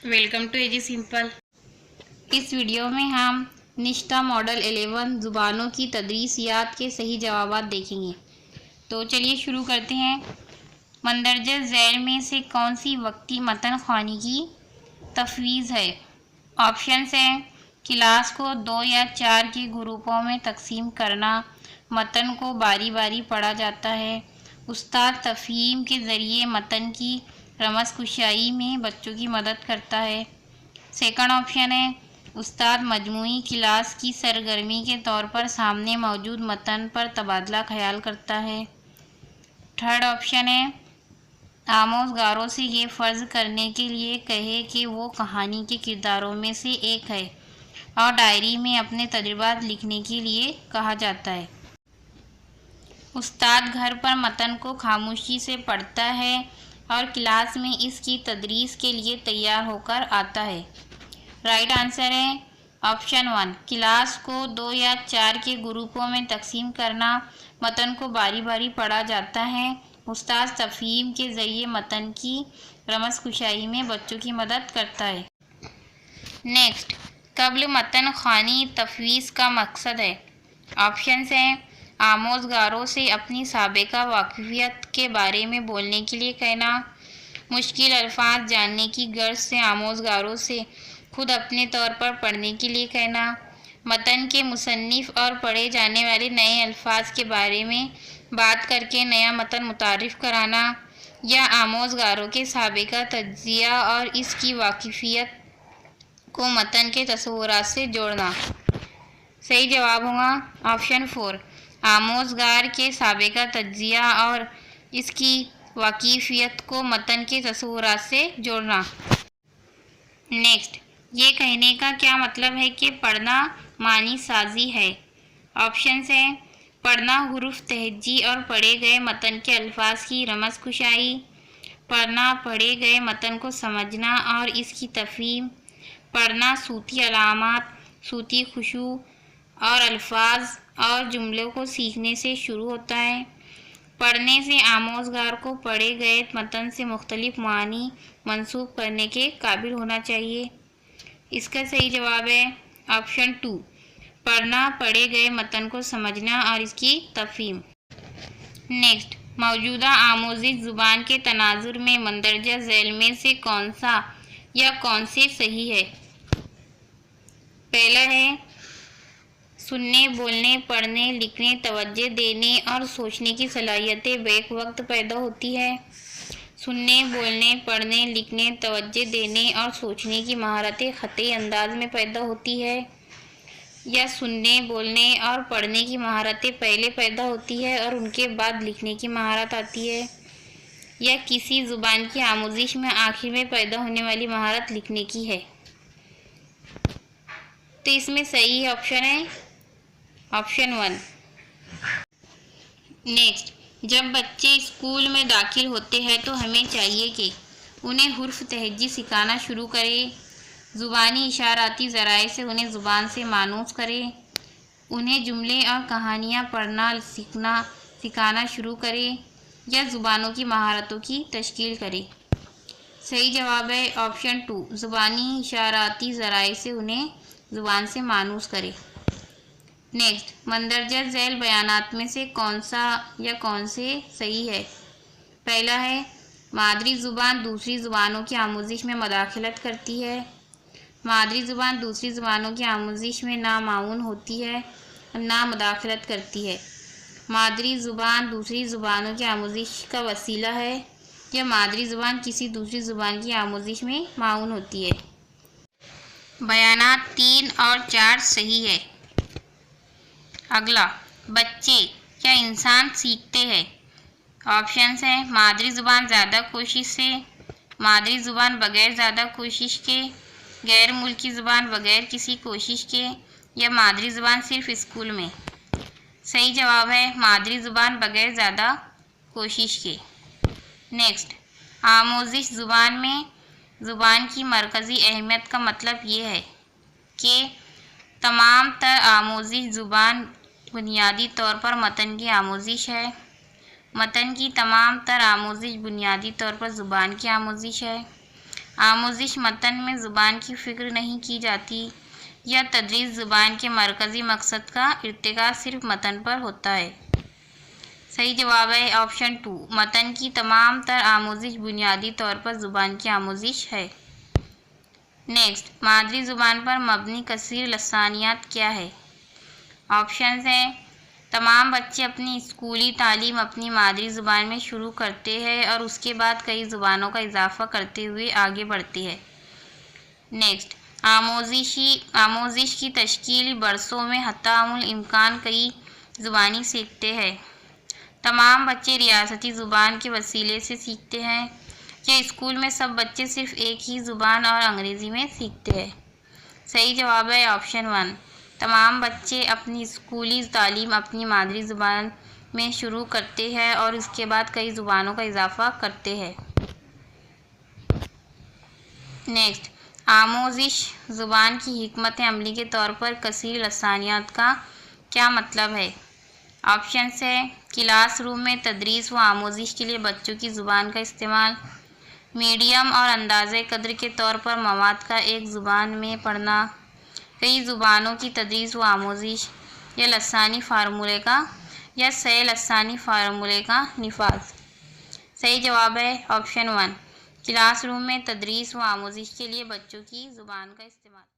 Welcome to AG simple. इस video में हम निष्ठा मॉडल 11 ज़ुबानों की तदरीसियात के सही जवाबात देखेंगे। तो चलिए शुरू करते हैं। मंदरजे झैल में से कौन सी वक्ती मतन ख़्वानी की तफवीज़ है? ऑप्शंस हैं क्लास को 2 या 4 के ग्रुपों में तकसीम करना, मतन को बारी बारी पढ़ा जाता है, उस्ताद तफ़हीम के ज़रिए मतन की रमज़ कुशाई में बच्चों की मदद करता है। सेकंड ऑप्शन है उस्ताद मजमूई क्लास की सरगर्मी के तौर पर सामने मौजूद मतन पर तबादला ख्याल करता है। थर्ड ऑप्शन है आमोज़गारों से ये फ़र्ज़ करने के लिए कहे कि वो कहानी के किरदारों में से एक है और डायरी में अपने तजुर्बात लिखने के लिए कहा जाता है। उस्ताद घर पर मतन को खामोशी से पढ़ता है और क्लास में इसकी तदरीस के लिए तैयार होकर आता है। राइट आंसर है ऑप्शन 1 क्लास को 2 या 4 के ग्रुपों में तकसीम करना, मतन को बारी बारी पढ़ा जाता है, उस्ताद तफ़हीम के ज़रिए मतन की रमज़ कुशाई में बच्चों की मदद करता है। नेक्स्ट, क़ब्ल मतन ख़्वानी तफ़वीज़ का मकसद है। ऑप्शंस हैं आमोज़गारों से अपनी साबिक़ा वाक़िफ़ियत के बारे में बोलने के लिए कहना, मुश्किल अल्फाज जानने की गर्ज से आमोज़गारों से खुद अपने तौर पर पढ़ने के लिए कहना, मतन के मुसन्निफ़ और पढ़े जाने वाले नए अल्फाज के बारे में बात करके नया मतन मुतारिफ़ कराना, या आमोज़गारों के साबिक़ा तज्ज़िया और इसकी वाक़िफ़ियत को मतन के तस्वुरात से जोड़ना। सही जवाब होगा ऑप्शन 4 आमोज़गार के साबिक़ा तज्ज़िया और इसकी वाक़िफ़ियत को मतन के तस्वुरात से जोड़ना। नेक्स्ट, ये कहने का क्या मतलब है कि पढ़ना मानी साजी है? ऑप्शंस हैं पढ़ना हुरूफ तहज्जी और पढ़े गए मतन के अल्फाज की रमज़ कुशाई, पढ़ना पढ़े गए मतन को समझना और इसकी तफ़हीम, पढ़ना सूती अलामात, सूती खुशू और अल्फाज और जुमलों को सीखने से शुरू होता है। पढ़ने से आमोज़गार को पढ़े गए मतन से मुख्तलिफ मानी मंसूब करने के काबिल होना चाहिए। इसका सही जवाब है ऑप्शन 2 पढ़ना पढ़े गए मतन को समझना और इसकी तफ़हीम। नेक्स्ट, मौजूदा आमोज़ी ज़ुबान के तनाजुर में मंदरजा झैल में से कौन सा या कौन से सही है? पहला है सुनने, बोलने, पढ़ने, लिखने, तवज्जो देने और सोचने की सलाहियतें बैक वक्त पैदा होती है। सुनने, बोलने, पढ़ने, लिखने, तवज्जो देने और सोचने की महारतें ख़ती अंदाज में पैदा होती है, या सुनने, बोलने और पढ़ने की महारतें पहले पैदा होती है और उनके बाद लिखने की महारत आती है, या किसी ज़ुबान की आमोज़िश में आखिर में पैदा होने वाली महारत लिखने की है। तो इसमें सही ऑप्शन है ऑप्शन 1। नेक्स्ट, जब बच्चे स्कूल में दाखिल होते हैं तो हमें चाहिए कि उन्हें हुर्फ तहज्जी सिखाना शुरू करें, ज़ुबानी इशाराती ज़राए से उन्हें ज़ुबान से मानूस करें, उन्हें जुमले और कहानियाँ पढ़ना सिखाना शुरू करें, या ज़ुबानों की महारतों की तश्कील करें। सही जवाब है ऑप्शन 2 ज़ुबानी इशाराती ज़राए से उन्हें ज़ुबान से मानूस करें। नेक्स्ट, मंदरजा झैल बयानात में से कौन सा या कौन से सही है? पहला है मादरी ज़ुबान दूसरी ज़ुबानों की आमोज़िश में मदाखलत करती है। मादरी ज़ुबान दूसरी ज़ुबानों की आमोज़िश में ना माउन होती है और ना मदाखलत करती है। मादरी ज़ुबान दूसरी ज़ुबानों की आमोज़िश का वसीला है, या मादरी ज़ुबान किसी दूसरी ज़ुबान की आमोज़िश में माउन होती है। बयानात 3 और 4 सही है। अगला, बच्चे क्या इंसान सीखते हैं? ऑप्शंस हैं मादरी ज़ुबान ज़्यादा कोशिश से, मादरी ज़ुबान बग़ैर ज़्यादा कोशिश के, गैर मुल्की ज़ुबान बग़ैर किसी कोशिश के, या मादरी ज़ुबान सिर्फ स्कूल में। सही जवाब है मादरी ज़ुबान बग़ैर ज़्यादा कोशिश के। नेक्स्ट, आमोज़िश ज़ुबान में ज़ुबान की मरकज़ी अहमियत का मतलब ये है कि तमाम तर आमोज़िश ज़ुबान बुनियादी तौर पर मतन की आमोज़िश है, मतन की तमाम तर आमोज़िश बुनियादी तौर पर ज़ुबान की आमोज़िश है। آموزش متن میں زبان کی فکر نہیں کی جاتی یا تدریس زبان کے مرکزی مقصد کا ارتکاز صرف متن پر ہوتا ہے؟ صحیح جواب ہے آپشن 2، متن کی تمام تر آموزش بنیادی طور پر زبان کی آموزش ہے۔ نیکسٹ، مادری زبان پر مبنی کثیر لسانیات کیا ہے؟ آپشنز ہیں، تمام بچے اپنی اسکولی تعلیم اپنی مادری زبان میں شروع کرتے ہیں اور اس کے بعد کئی زبانوں کا اضافہ کرتے ہوئے آگے بڑھتے ہیں۔ نیکسٹ، آموزش کی تشکیل برسوں میں حتی الامکان کئی زبانیں سیکھتے ہیں۔ تمام بچے ریاستی زبان کے وسیلے سے سیکھتے ہیں یا اسکول میں سب بچے صرف ایک ہی زبان اور انگریزی میں سیکھتے ہیں؟ صحیح جواب ہے آپشن 1، تمام بچے اپنی اسکولی تعلیم اپنی مادری زبان میں شروع کرتے ہیں اور اس کے بعد کئی زبانوں کا اضافہ کرتے ہیں۔ نیکسٹ، آموزش زبان کی حکمت عملی کے طور پر کثیر لسانیات کا کیا مطلب ہے؟ آپشنز ہیں، کلاس روم میں تدریس و آموزش کے لیے بچوں کی زبان کا استعمال، میڈیم اور اندازہ قدر کے طور پر مواد کا ایک زبان میں پڑھنا، کئی زبانوں کی تدریس و آموزش، یا لسانی فارمولے کا لسانی فارمولے کا نفاذ؟ صحیح جواب ہے آپشن 1، کلاس روم میں تدریس و آموزش کے لیے بچوں کی زبان کا استعمال۔